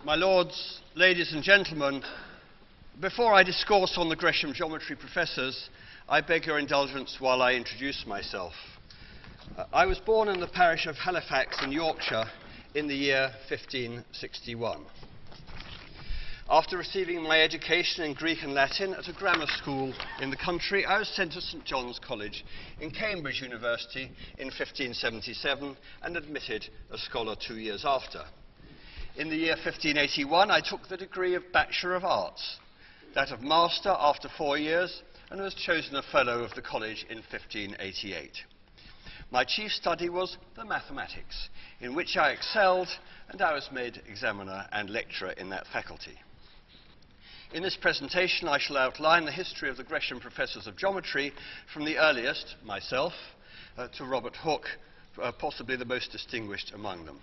My lords, ladies and gentlemen, before I discourse on the Gresham Geometry Professors, I beg your indulgence while I introduce myself. I was born in the parish of Halifax in Yorkshire in the year 1561. After receiving my education in Greek and Latin at a grammar school in the country, I was sent to St John's College in Cambridge University in 1577 and admitted as scholar 2 years after. In the year 1581, I took the degree of Bachelor of Arts, that of Master after 4 years, and was chosen a Fellow of the College in 1588. My chief study was the mathematics, in which I excelled, and I was made examiner and lecturer in that faculty. In this presentation, I shall outline the history of the Gresham Professors of Geometry from the earliest, myself, to Robert Hooke, possibly the most distinguished among them.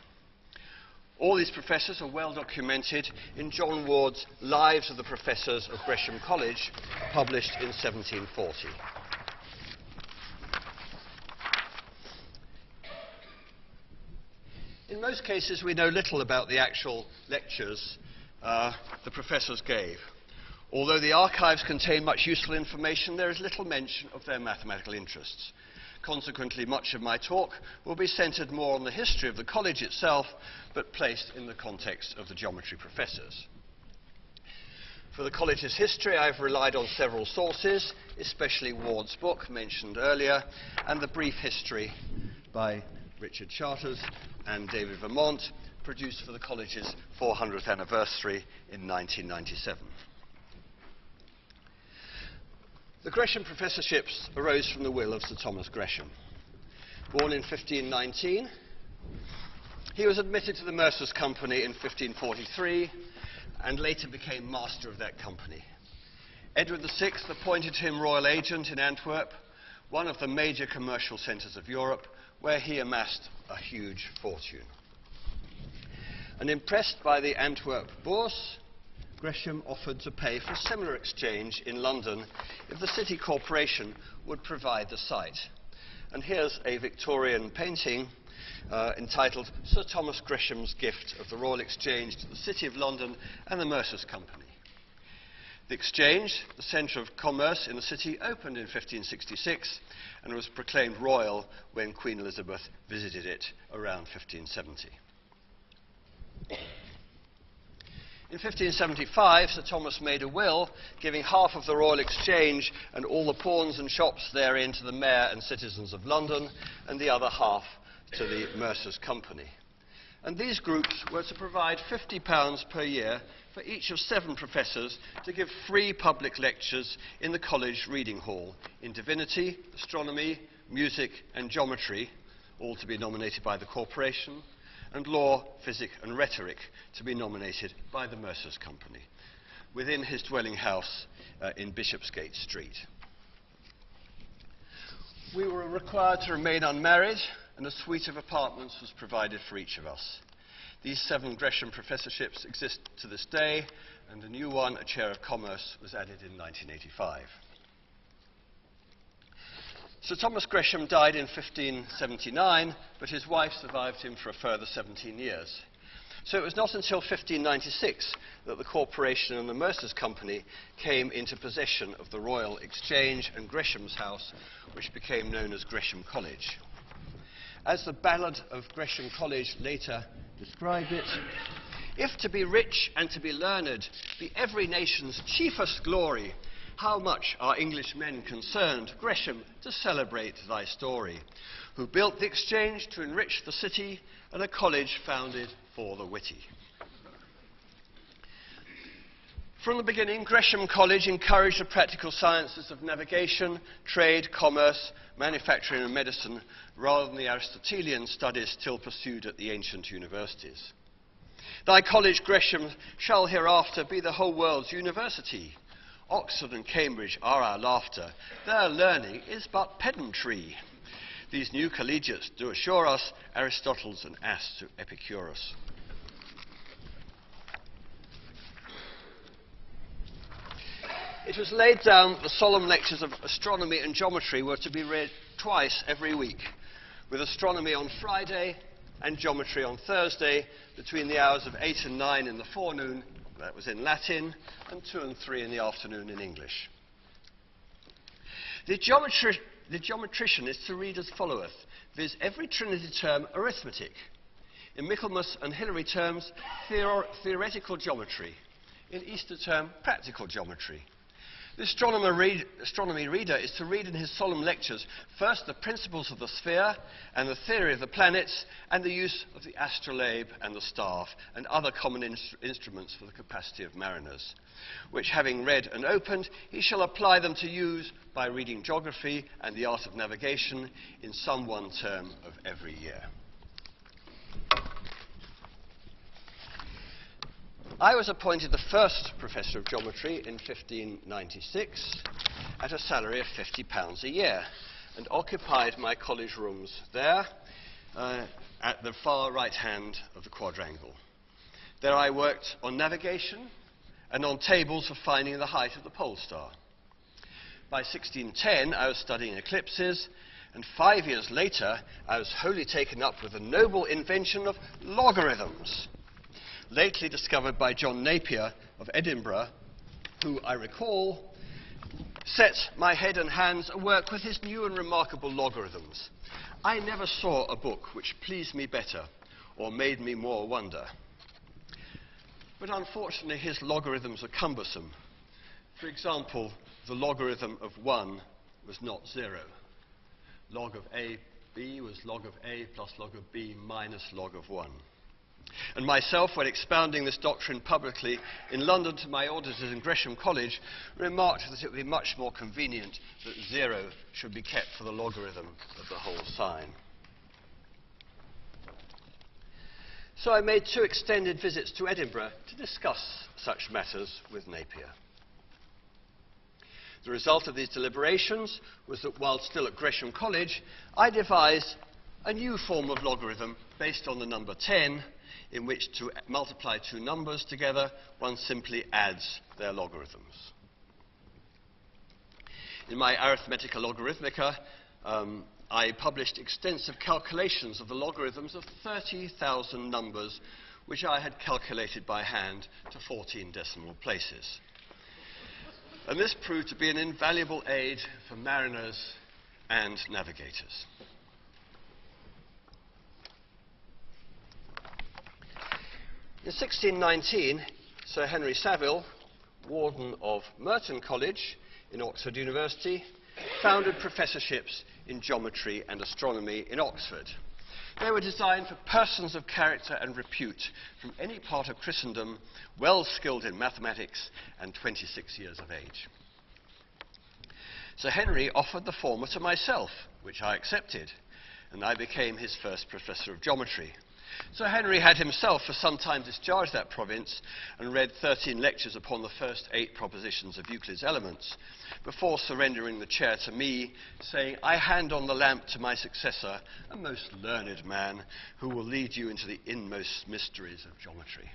All these professors are well documented in John Ward's Lives of the Professors of Gresham College, published in 1740. In most cases, we know little about the actual lectures the professors gave. Although the archives contain much useful information, there is little mention of their mathematical interests. Consequently, much of my talk will be centred more on the history of the college itself, but placed in the context of the geometry professors. For the college's history, I've relied on several sources, especially Ward's book, mentioned earlier, and the brief history by Richard Charters and David Vermont, produced for the college's 400th anniversary in 1997. The Gresham Professorships arose from the will of Sir Thomas Gresham. Born in 1519, he was admitted to the Mercers' Company in 1543 and later became master of that company. Edward VI appointed him royal agent in Antwerp, one of the major commercial centres of Europe, where he amassed a huge fortune. And impressed by the Antwerp Bourse, Gresham offered to pay for a similar exchange in London if the city corporation would provide the site. And here's a Victorian painting entitled Sir Thomas Gresham's Gift of the Royal Exchange to the City of London and the Mercers' Company. The Exchange, the centre of commerce in the city, opened in 1566 and was proclaimed royal when Queen Elizabeth visited it around 1570. In 1575, Sir Thomas made a will giving half of the Royal Exchange and all the pawns and shops therein to the mayor and citizens of London, and the other half to the Mercers' Company. And these groups were to provide £50 per year for each of 7 professors to give free public lectures in the college reading hall in divinity, astronomy, music and geometry, all to be nominated by the corporation, and law, physics and rhetoric to be nominated by the Mercers' Company, within his dwelling house in Bishopsgate Street. We were required to remain unmarried, and a suite of apartments was provided for each of us. These 7 Gresham Professorships exist to this day, and a new one, a Chair of Commerce, was added in 1985. Sir Thomas Gresham died in 1579, but his wife survived him for a further 17 years. So it was not until 1596 that the corporation and the Mercers' Company came into possession of the Royal Exchange and Gresham's house, which became known as Gresham College. As the Ballad of Gresham College later described it, "If to be rich and to be learned be every nation's chiefest glory, how much are English men concerned, Gresham, to celebrate thy story, who built the Exchange to enrich the city, and a college founded for the witty." From the beginning, Gresham College encouraged the practical sciences of navigation, trade, commerce, manufacturing and medicine, rather than the Aristotelian studies still pursued at the ancient universities. "Thy college, Gresham, shall hereafter be the whole world's university. Oxford and Cambridge are our laughter, their learning is but pedantry. These new collegiates do assure us Aristotle's an ass to Epicurus." It was laid down that the solemn lectures of astronomy and geometry were to be read twice every week, with astronomy on Friday, and geometry on Thursday between the hours of 8 and 9 in the forenoon, that was in Latin, and 2 and 3 in the afternoon in English. The geometrician is to read as followeth, viz. Every Trinity term arithmetic, in Michaelmas and Hilary terms theoretical geometry, in Easter term practical geometry. The astronomy reader is to read in his solemn lectures first the principles of the sphere and the theory of the planets and the use of the astrolabe and the staff and other common instruments for the capacity of mariners, which having read and opened, he shall apply them to use by reading geography and the art of navigation in some one term of every year. I was appointed the first Professor of Geometry in 1596 at a salary of £50 a year and occupied my college rooms there at the far right hand of the quadrangle. There I worked on navigation and on tables for finding the height of the pole star. By 1610 I was studying eclipses, and 5 years later I was wholly taken up with the noble invention of logarithms, lately discovered by John Napier of Edinburgh, who, I recall, set my head and hands at work with his new and remarkable logarithms. I never saw a book which pleased me better or made me more wonder. But unfortunately, his logarithms are cumbersome. For example, the logarithm of 1 was not 0. Log of AB was log of A plus log of B minus log of 1. And myself, when expounding this doctrine publicly in London to my auditors in Gresham College, remarked that it would be much more convenient that 0 should be kept for the logarithm of the whole sign. So I made 2 extended visits to Edinburgh to discuss such matters with Napier. The result of these deliberations was that while still at Gresham College, I devised a new form of logarithm based on the number 10, in which to multiply 2 numbers together, one simply adds their logarithms. In my Arithmetica Logarithmica, I published extensive calculations of the logarithms of 30,000 numbers, which I had calculated by hand to 14 decimal places. And this proved to be an invaluable aid for mariners and navigators. In 1619, Sir Henry Savile, warden of Merton College in Oxford University, founded professorships in geometry and astronomy in Oxford. They were designed for persons of character and repute from any part of Christendom, well skilled in mathematics and 26 years of age. Sir Henry offered the former to myself, which I accepted, and I became his first professor of geometry. Sir Henry had himself for some time discharged that province and read 13 lectures upon the first 8 propositions of Euclid's Elements, before surrendering the chair to me, saying, "I hand on the lamp to my successor, a most learned man, who will lead you into the inmost mysteries of geometry."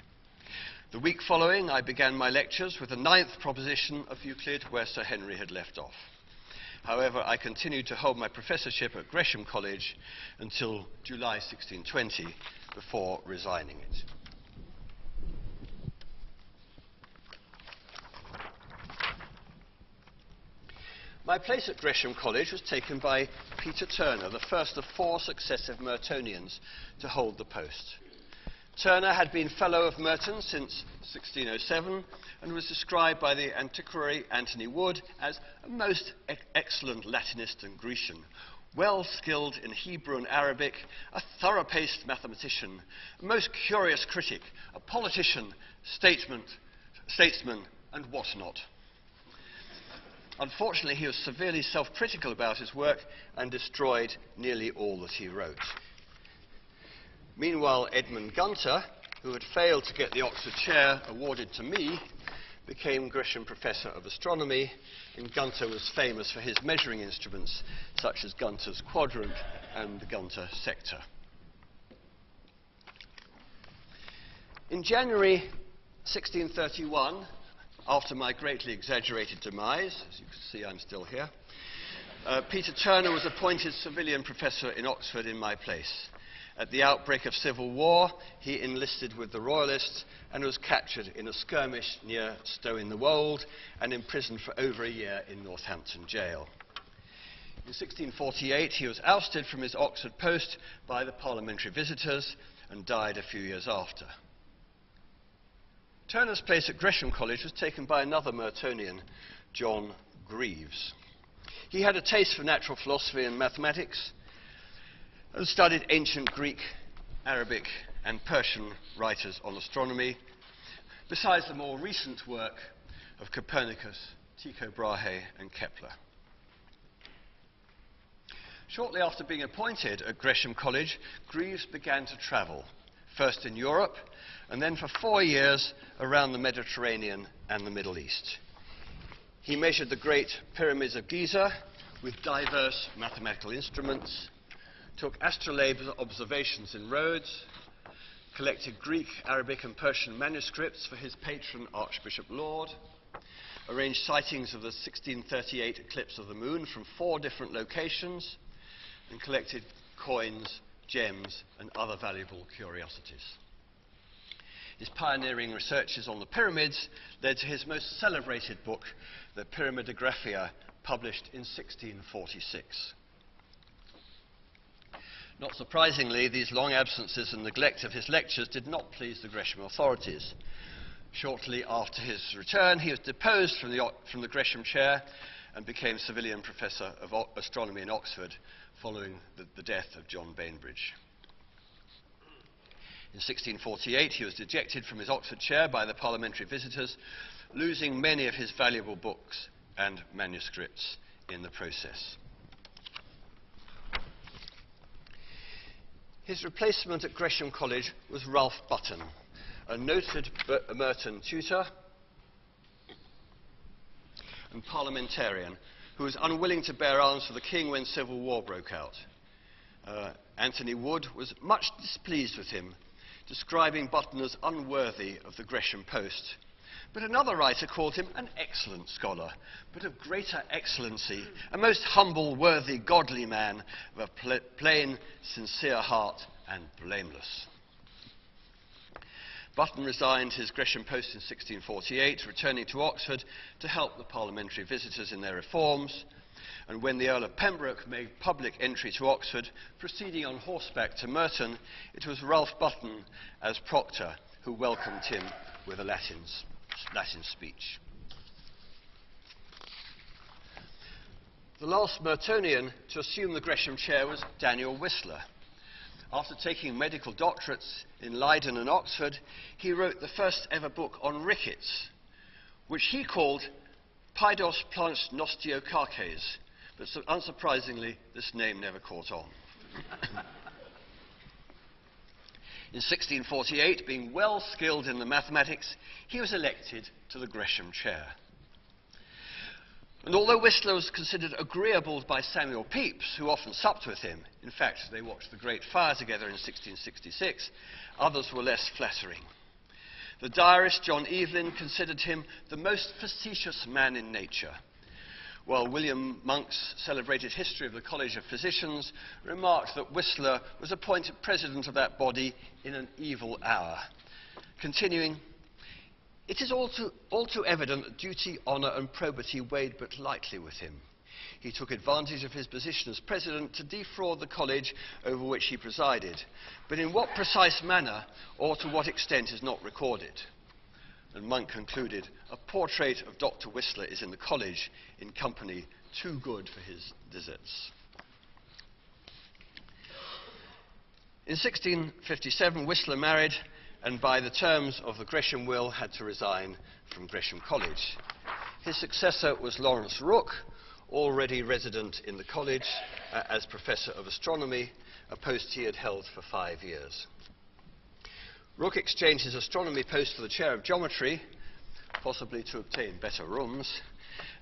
The week following, I began my lectures with the 9th proposition of Euclid, where Sir Henry had left off. However, I continued to hold my professorship at Gresham College until July 1620, before resigning it. My place at Gresham College was taken by Peter Turner, the first of 4 successive Mertonians to hold the post. Turner had been Fellow of Merton since 1607 and was described by the antiquary Anthony Wood as a most excellent Latinist and Grecian, well skilled in Hebrew and Arabic, a thorough-paced mathematician, a most curious critic, a politician, statesman, and whatnot. Unfortunately, he was severely self-critical about his work and destroyed nearly all that he wrote. Meanwhile, Edmund Gunter, who had failed to get the Oxford chair awarded to me, became Gresham Professor of Astronomy, and Gunter was famous for his measuring instruments, such as Gunter's quadrant and the Gunter sector. In January 1631, after my greatly exaggerated demise, as you can see I'm still here, Peter Turner was appointed civilian professor in Oxford in my place. At the outbreak of civil war, he enlisted with the Royalists and was captured in a skirmish near Stow-in-the-Wold and imprisoned for over a year in Northampton jail. In 1648, he was ousted from his Oxford post by the parliamentary visitors and died a few years after. Turner's place at Gresham College was taken by another Mertonian, John Greaves. He had a taste for natural philosophy and mathematics and studied ancient Greek, Arabic, and Persian writers on astronomy, besides the more recent work of Copernicus, Tycho Brahe, and Kepler. Shortly after being appointed at Gresham College, Greaves began to travel, first in Europe, and then for 4 years around the Mediterranean and the Middle East. He measured the great pyramids of Giza with diverse mathematical instruments, took astrolabe observations in Rhodes, collected Greek, Arabic, and Persian manuscripts for his patron Archbishop Laud, arranged sightings of the 1638 eclipse of the moon from 4 different locations, and collected coins, gems, and other valuable curiosities. His pioneering researches on the pyramids led to his most celebrated book, the Pyramidographia, published in 1646. Not surprisingly, these long absences and neglect of his lectures did not please the Gresham authorities. Shortly after his return, he was deposed from the Gresham chair and became Savilian Professor of Astronomy in Oxford, following the death of John Bainbridge. In 1648, he was ejected from his Oxford chair by the parliamentary visitors, losing many of his valuable books and manuscripts in the process. His replacement at Gresham College was Ralph Button, a noted Merton tutor and parliamentarian who was unwilling to bear arms for the king when civil war broke out. Anthony Wood was much displeased with him, describing Button as unworthy of the Gresham post. But another writer called him an excellent scholar, but of greater excellency, a most humble, worthy, godly man, of a plain, sincere heart, and blameless. Button resigned his Gresham post in 1648, returning to Oxford to help the parliamentary visitors in their reforms, and when the Earl of Pembroke made public entry to Oxford, proceeding on horseback to Merton, it was Ralph Button, as proctor, who welcomed him with a Latin speech. The last Mertonian to assume the Gresham chair was Daniel Whistler. After taking medical doctorates in Leiden and Oxford, he wrote the first ever book on rickets, which he called Paidos Planche Nostiocarches, but unsurprisingly, this name never caught on. In 1648, being well skilled in the mathematics, he was elected to the Gresham chair. And although Whistler was considered agreeable by Samuel Peeps, who often supped with him, in fact, they watched the Great Fire together in 1666, others were less flattering. The diarist John Evelyn considered him the most facetious man in nature, while William Monk's celebrated History of the College of Physicians remarked that Whistler was appointed president of that body in an evil hour. Continuing, "It is all too evident that duty, honour and probity weighed but lightly with him. He took advantage of his position as president to defraud the college over which he presided, but in what precise manner or to what extent is not recorded." And Monk concluded, "A portrait of Dr. Whistler is in the college in company too good for his deserts." In 1657, Whistler married, and by the terms of the Gresham will had to resign from Gresham College. His successor was Lawrence Rook, already resident in the college as Professor of Astronomy, a post he had held for 5 years. Rook exchanged his astronomy post for the chair of geometry, possibly to obtain better rooms,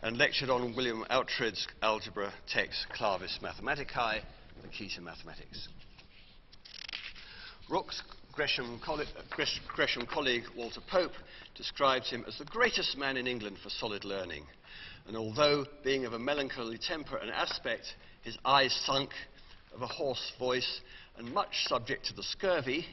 and lectured on William Oughtred's algebra text Clavis Mathematicae, the key to mathematics. Rook's Gresham colleague Walter Pope describes him as the greatest man in England for solid learning, and although being of a melancholy temper and aspect, his eyes sunk, of a hoarse voice and much subject to the scurvy,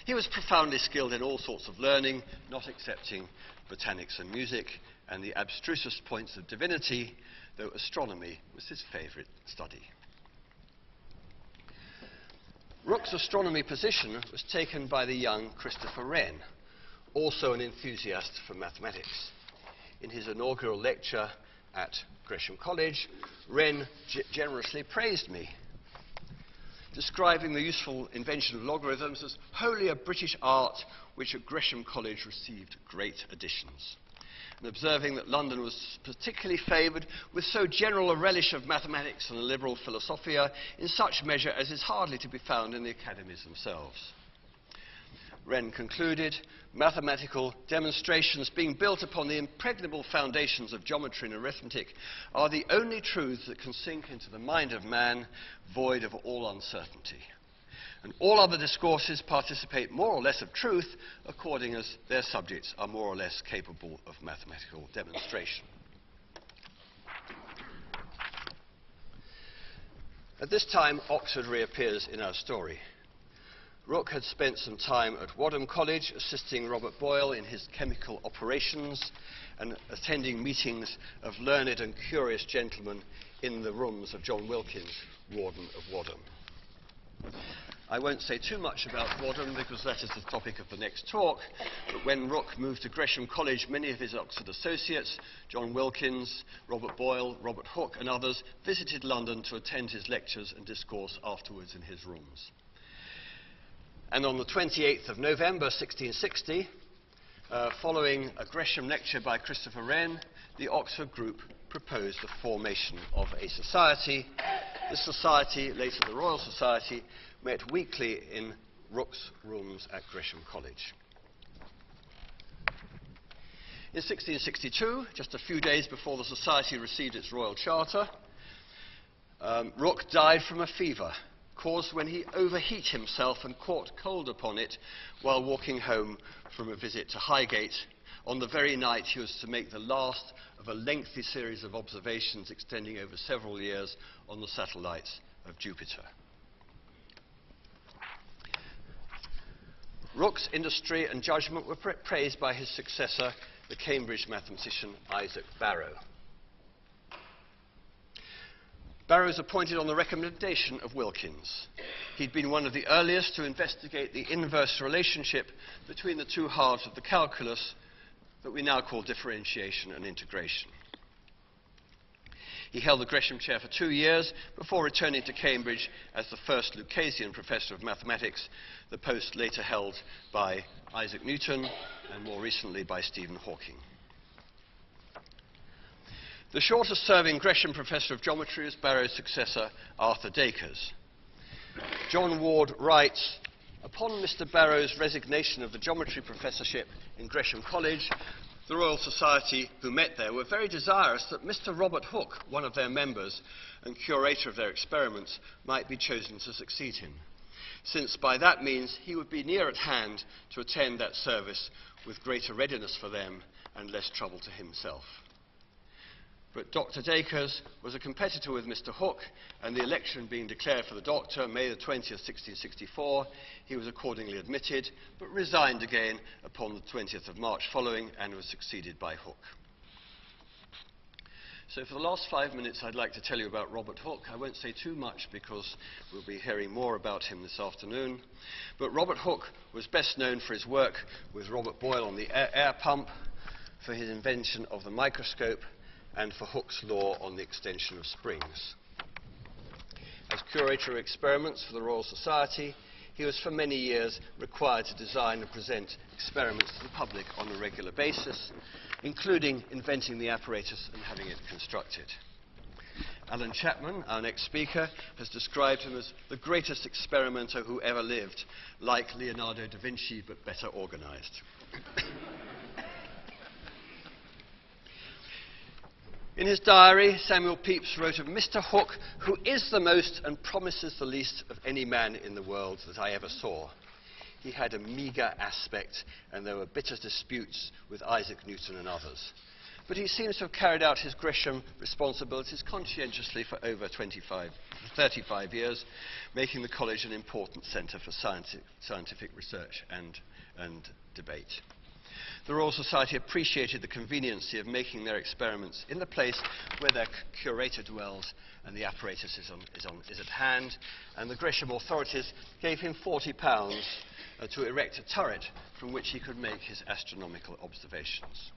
he was profoundly skilled in all sorts of learning, not excepting botanics and music, and the abstrusest points of divinity, though astronomy was his favourite study. Rook's astronomy position was taken by the young Christopher Wren, also an enthusiast for mathematics. In his inaugural lecture at Gresham College, Wren generously praised me, describing the useful invention of logarithms as wholly a British art which at Gresham College received great additions, and observing that London was particularly favoured with so general a relish of mathematics and a liberal philosophia in such measure as is hardly to be found in the academies themselves. Wren concluded, mathematical demonstrations being built upon the impregnable foundations of geometry and arithmetic are the only truths that can sink into the mind of man, void of all uncertainty. And all other discourses participate more or less of truth, according as their subjects are more or less capable of mathematical demonstration. At this time, Oxford reappears in our story. Rook had spent some time at Wadham College assisting Robert Boyle in his chemical operations and attending meetings of learned and curious gentlemen in the rooms of John Wilkins, Warden of Wadham. I won't say too much about Wadham because that is the topic of the next talk, but when Rook moved to Gresham College, many of his Oxford associates, John Wilkins, Robert Boyle, Robert Hooke and others, visited London to attend his lectures and discourse afterwards in his rooms. And on the 28th of November 1660, following a Gresham lecture by Christopher Wren, the Oxford group proposed the formation of a society. This society, later the Royal Society, met weekly in Rook's rooms at Gresham College. In 1662, just a few days before the society received its royal charter, Rook died from a fever caused when he overheat himself and caught cold upon it while walking home from a visit to Highgate on the very night he was to make the last of a lengthy series of observations extending over several years on the satellites of Jupiter. Rook's industry and judgment were praised by his successor, the Cambridge mathematician Isaac Barrow. Barrow was appointed on the recommendation of Wilkins. He'd been one of the earliest to investigate the inverse relationship between the two halves of the calculus that we now call differentiation and integration. He held the Gresham chair for 2 years before returning to Cambridge as the first Lucasian professor of mathematics, the post later held by Isaac Newton and more recently by Stephen Hawking. The shortest-serving Gresham Professor of Geometry is Barrow's successor, Arthur Dacres. John Ward writes, upon Mr. Barrow's resignation of the geometry professorship in Gresham College, the Royal Society, who met there, were very desirous that Mr. Robert Hooke, one of their members and curator of their experiments, might be chosen to succeed him, since by that means he would be near at hand to attend that service with greater readiness for them and less trouble to himself. But Dr. Dacres was a competitor with Mr. Hooke, and the election being declared for the doctor, May the 20th, 1664, he was accordingly admitted, but resigned again upon the 20th of March following, and was succeeded by Hooke. So for the last 5 minutes, I'd like to tell you about Robert Hooke. I won't say too much because we'll be hearing more about him this afternoon. But Robert Hooke was best known for his work with Robert Boyle on the air pump, for his invention of the microscope, and for Hooke's law on the extension of springs. As curator of experiments for the Royal Society, he was for many years required to design and present experiments to the public on a regular basis, including inventing the apparatus and having it constructed. Alan Chapman, our next speaker, has described him as the greatest experimenter who ever lived, like Leonardo da Vinci, but better organized. In his diary, Samuel Peeps wrote of Mr. Hooke, who is the most and promises the least of any man in the world that I ever saw. He had a meagre aspect, and there were bitter disputes with Isaac Newton and others. but he seems to have carried out his Gresham responsibilities conscientiously for over 35 years, making the college an important centre for scientific research and debate. The Royal Society appreciated the conveniency of making their experiments in the place where their curator dwells and the apparatus is at hand, and the Gresham authorities gave him £40 to erect a turret from which he could make his astronomical observations.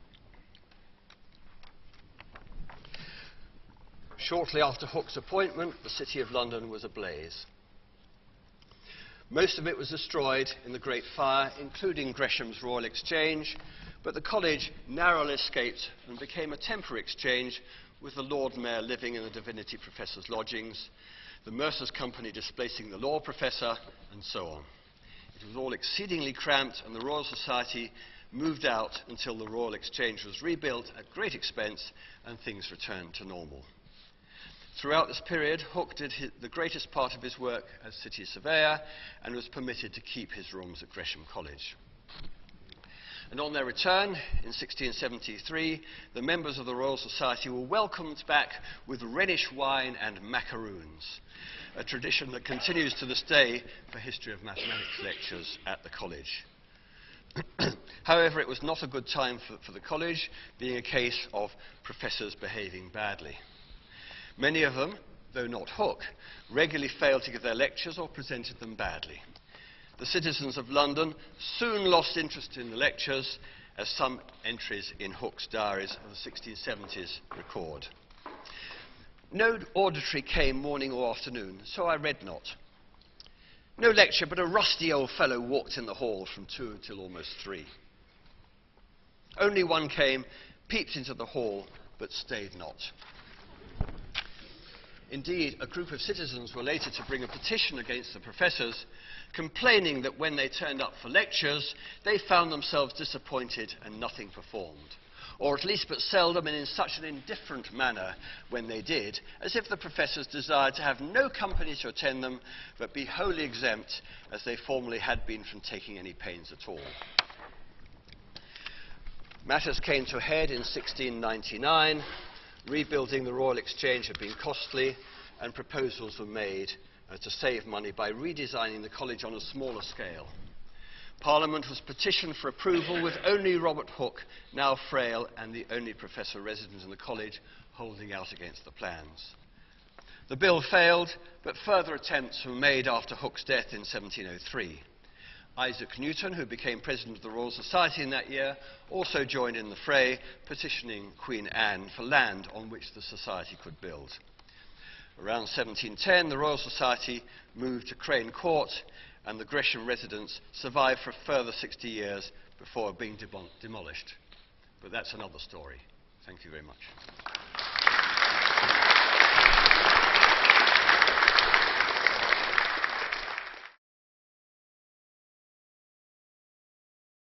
Shortly after Hooke's appointment, the City of London was ablaze. Most of it was destroyed in the Great Fire, including Gresham's Royal Exchange, but the college narrowly escaped and became a temporary exchange, with the Lord Mayor living in the Divinity Professor's lodgings, the Mercer's Company displacing the law professor, and so on. It was all exceedingly cramped, and the Royal Society moved out until the Royal Exchange was rebuilt at great expense and things returned to normal. Throughout this period, Hooke did the greatest part of his work as city surveyor and was permitted to keep his rooms at Gresham College. And on their return in 1673, the members of the Royal Society were welcomed back with Rhenish wine and macaroons, a tradition that continues to this day for history of mathematics lectures at the college. However, it was not a good time for the college, being a case of professors behaving badly. Many of them, though not Hooke, regularly failed to give their lectures or presented them badly. The citizens of London soon lost interest in the lectures, as some entries in Hooke's diaries of the 1670s record. No auditory came morning or afternoon, so I read not. No lecture, but a rusty old fellow walked in the hall from 2 until almost 3. Only one came, peeped into the hall, but stayed not. Indeed, a group of citizens were later to bring a petition against the professors, complaining that when they turned up for lectures, they found themselves disappointed and nothing performed, or at least but seldom and in such an indifferent manner when they did, as if the professors desired to have no company to attend them, but be wholly exempt, as they formerly had been from taking any pains at all. Matters came to a head in 1699. Rebuilding the Royal Exchange had been costly, and proposals were made to save money by redesigning the college on a smaller scale. Parliament was petitioned for approval, with only Robert Hooke, now frail and the only professor resident in the college, holding out against the plans. The bill failed, but further attempts were made after Hooke's death in 1703. Isaac Newton, who became president of the Royal Society in that year, also joined in the fray, petitioning Queen Anne for land on which the society could build. Around 1710, the Royal Society moved to Crane Court, and the Gresham residence survived for a further 60 years before being demolished. But that's another story. Thank you very much.